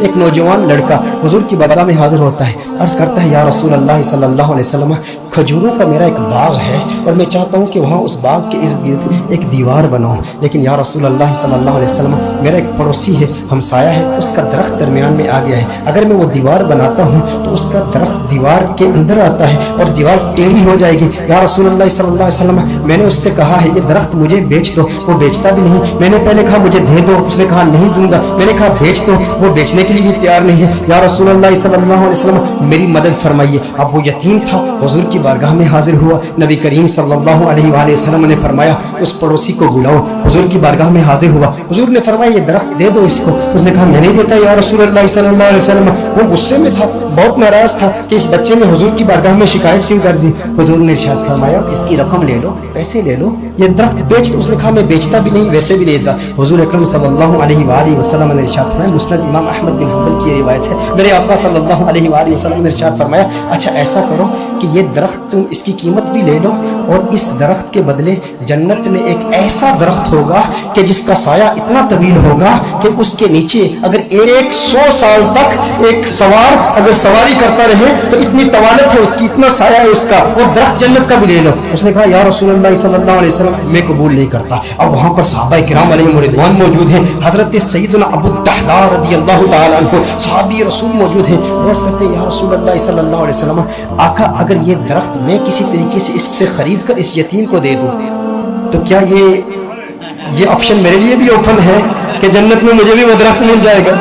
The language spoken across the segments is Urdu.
ایک نوجوان لڑکا حضور کی بارگاہ میں حاضر ہوتا ہے، عرض کرتا ہے یا رسول اللہ صلی اللہ علیہ وسلم کھجوروں کا میرا ایک باغ ہے اور میں چاہتا ہوں کہ وہاں اس باغ کے ارد گرد ایک دیوار بناؤں، لیکن یا رسول اللہ صلی اللہ علیہ وسلم میرا ایک پڑوسی ہے، ہمسایہ ہے، اس کا درخت درمیان میں آ گیا ہے، اگر میں وہ دیوار بناتا ہوں تو اس کا درخت دیوار کے اندر آتا ہے اور دیوار ٹیڑھی ہو جائے گی، یا رسول اللہ صلی اللہ علیہ وسلم میں نے اس سے کہا ہے یہ درخت مجھے بیچ دو، وہ بیچتا بھی نہیں، میں نے پہلے کہا مجھے دے دو، اس نے کہا نہیں دوں گا، میں نے کہا بیچ دو، وہ بیچنے کے لیے بھی تیار نہیں ہے، یا رسول اللہ صلی اللہ علیہ وسلم میری مدد فرمائیے۔ اب وہ یتیم تھا، حضور کی بارگاہ میں حاضر ہوا، نبی کریم صلی اللہ علیہ وآلہ وسلم نے فرمایا اس پڑوسی کو بلاؤ، حضور کی بارگاہ میں حاضر ہوا، حضور نے فرمایا یہ درخت دے دو اس کو، اس نے کہا میں نہیں دیتا یا رسول اللہ صلی اللہ علیہ وسلم، وہ غصے میں تھا، بہت ناراض تھا کہ اس بچے نے حضور کی بارگاہ میں شکایت کیوں کر دی، حضور نے ارشاد فرمایا اس کی رقم لے لو، پیسے لے لو، یہ درخت بیچ دو، اس نے کہا میں بیچتا بھی نہیں ویسے بھی لیتا، حضور اکرم صلی اللہ علیہ وآلہ وسلم نے ارشاد فرمایا، مسند امام احمد بن حنبل کی روایت ہے، میرے آقا صلی اللہ علیہ وآلہ وسلم نے ارشاد فرمایا اچھا ایسا کرو کہ یہ درخت تم اس کی قیمت بھی لے لو اور اس درخت کے بدلے جنت میں ایک ایسا درخت ہوگا کہ جس کا سایہ اتنا طویل ہوگا کہ اس کے نیچے اگر 100 سال تک ایک سوار اگر سواری کرتا رہے تو اتنی طوالت ہے اس کی، اتنا سایہ ہے اس کا، وہ درخت جنت کا بھی لے لو، اس نے کہا یا رسول اللہ صلی اللہ علیہ وسلم میں قبول نہیں کرتا۔ اب وہاں پر صحابہ کرام علیہم رضوان موجود ہیں، حضرت سیدنا ابو الدحداء رضی اللہ تعالیٰ عنہ صحابی رسول موجود ہیں، عرض کرتے ہیں یا رسول اللہ صلی اللہ علیہ وسلم آقا اگر یہ درخت میں کسی طریقے سے اس سے خرید کر اس یتیم کو دے دوں تو کیا یہ آپشن میرے لیے بھی اوپن ہے کہ جنت میں مجھے بھی وہ درخت مل جائے گا؟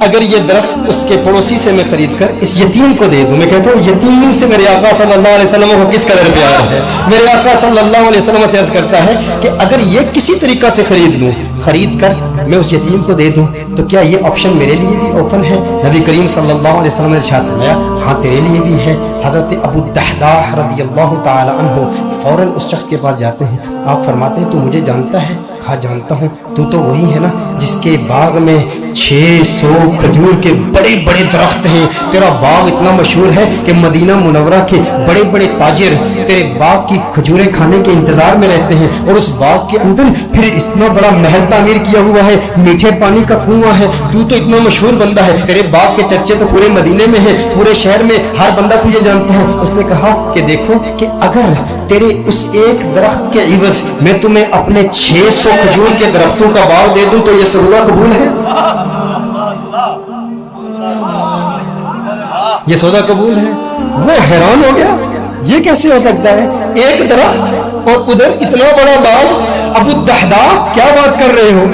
اگر یہ درخت اس کے پڑوسی سے میں خرید کر اس یتیم کو دے دوں، میں کہتا ہوں یتیم سے میرے آقا صلی اللہ علیہ وسلم کو کس قدر پیار ہے، میرے آقا صلی اللہ علیہ وسلم سے عرض کرتا ہے کہ اگر یہ کسی طریقہ سے خرید لوں، خرید کر میں اس یتیم کو دے دوں تو کیا یہ آپشن میرے لیے بھی اوپن ہے؟ نبی کریم صلی اللہ علیہ وسلم نے ارشاد فرمایا ہاں تیرے لیے بھی ہے۔ حضرت ابو الدحداء رضی اللہ تعالی عنہ فوراً اس شخص کے پاس جاتے ہیں، آپ فرماتے ہیں تو مجھے جانتا ہے؟ کہا جانتا ہوں، تو وہی ہے نا جس کے باغ میں 600 کھجور کے بڑے بڑے درخت ہیں، تیرا باغ اتنا مشہور ہے کہ مدینہ منورہ کے بڑے بڑے تاجر تیرے باغ کی کھجوریں کھانے کے انتظار میں رہتے ہیں، اور اس باغ کے اندر پھر اتنا بڑا محل تعمیر کیا ہوا ہے، میٹھے پانی کا کنواں ہے، تو اتنا مشہور بندہ ہے، تیرے باغ کے چرچے تو پورے مدینے میں ہیں، پورے شہر میں ہر بندہ تجھے جانتا ہے۔ اس نے کہا کہ دیکھو کہ اگر تیرے اس ایک درخت کے عوض میں تمہیں اپنے 600 کھجور کے درختوں کا باغ دے دوں تو یہ سودا قبول ہے؟ یہ سودا قبول ہے؟ وہ حیران ہو گیا، یہ کیسے ہو سکتا ہے؟ ایک درخت اور ادھر اتنا بڑا باغ، ابو الدحداء کیا بات کر رہے ہو؟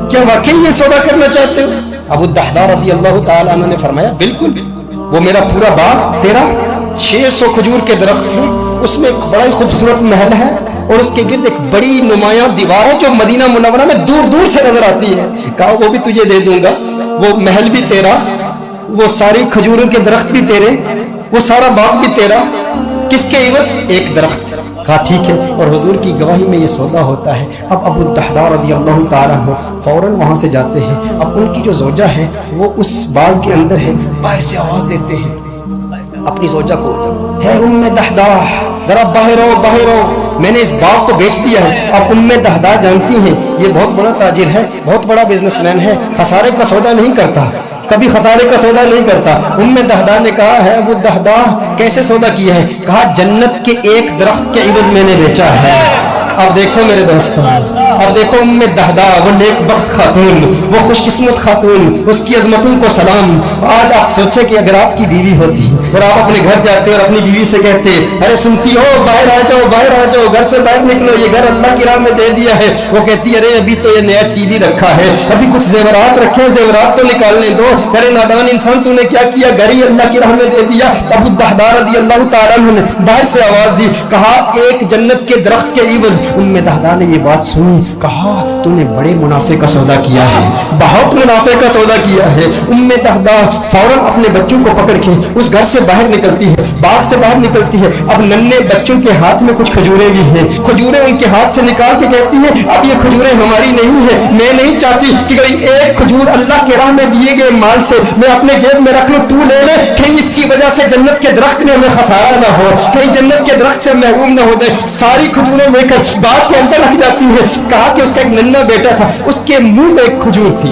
کیا واقعی یہ سودا کرنا چاہتے ہو؟ ابو الدحداء رضی اللہ تعالیٰ عنہ نے فرمایا بالکل، وہ میرا پورا باغ تیرا 600 کھجور کے درخت ہیں، اس میں ایک بڑا ہی خوبصورت محل ہے اور اس کے گرد ایک بڑی نمایاں دیوار ہے جو مدینہ منورہ میں دور دور سے نظر آتی ہے، کہا وہ بھی تجھے دے دوں گا، وہ محل بھی تیرا، وہ ساری کھجوروں کے درخت بھی تیرے، وہ سارا باغ بھی تیرا، کس کے عوض؟ ایک درخت۔ کہا ٹھیک ہے، اور حضور کی گواہی میں یہ سودا ہوتا ہے۔ اب ابو الدحداء رضی اللہ تعالیٰ عنہ فوراً وہاں سے جاتے ہیں، اب ان کی جو زوجہ ہے وہ اس باغ کے اندر ہے، باہر سے آواز دیتے ہیں اپنی زوجہ کو، ہے ام دحداء ذرا باہر آؤ باہر آؤ، میں نے اس باغ کو بیچ دیا ہے۔ اب ام دحداء جانتی ہیں یہ بہت بڑا تاجر ہے، بہت بڑا بزنس مین ہے، خسارے کا سودا نہیں کرتا، کبھی خسارے کا سودا نہیں کرتا۔ ام دحداء نے کہا ہے ابو الدحداء کیسے سودا کیا ہے؟ کہا جنت کے ایک درخت کے عوض میں نے بیچا ہے۔ اب دیکھو میرے دوستوں، اب دیکھو ام دحداء وہ نیک بخت خاتون، وہ خوش قسمت خاتون، اس کی عظمتوں کو سلام۔ آج آپ سوچیں کہ اگر آپ کی بیوی ہوتی اور آپ اپنے گھر جاتے اور اپنی بیوی سے کہتے ارے سنتی ہو باہر آ جاؤ باہر آ جاؤ، گھر سے باہر نکلو، یہ گھر اللہ کی راہ میں دے دیا ہے، وہ کہتی ارے ابھی تو یہ نیا ٹی وی رکھا ہے، ابھی کچھ زیورات رکھے، زیورات تو نکالنے دو، ارے نادان انسان تو نے کیا کیا، گھر ہی اللہ کی راہ میں دے دیا۔ ابو الدحداء رضی اللہ تعالیٰ عنہ نے باہر سے آواز دی، کہا ایک جنت کے درخت کے عوض۔ ام دحداء نے یہ بات سنی، کہا تو نے بڑے منافع کا سودا کیا ہے، بہت منافع کا سودا کیا ہے۔ ام دحداء فوراً اپنے بچوں کو پکڑ کے اس گھر سے باہر نکلتی ہے، باغ سے باہر نکلتی ہے، اب ننھے بچوں کے ہاتھ میں کچھ کھجوریں بھی ہیں، کھجوریں ان کے ہاتھ سے نکال کے کہتی ہے اب یہ کھجوریں ہماری نہیں ہیں، میں نہیں چاہتی کہ کوئی ایک کھجور اللہ کے راہ میں دیے گئے مال سے میں اپنے جیب میں رکھ لوں، تو لے لے، کہیں اس کی وجہ سے جنت کے درخت میں ہمیں خسارہ نہ ہو، کہیں جنت کے درخت سے محروم نہ ہو جائے۔ ساری کھجوریں لے کر باغ کے اندر رکھ جاتی ہے۔ کہا کہ اس کا ایک ننھا بیٹا تھا، اس کے منہ میں ایک کھجور تھی،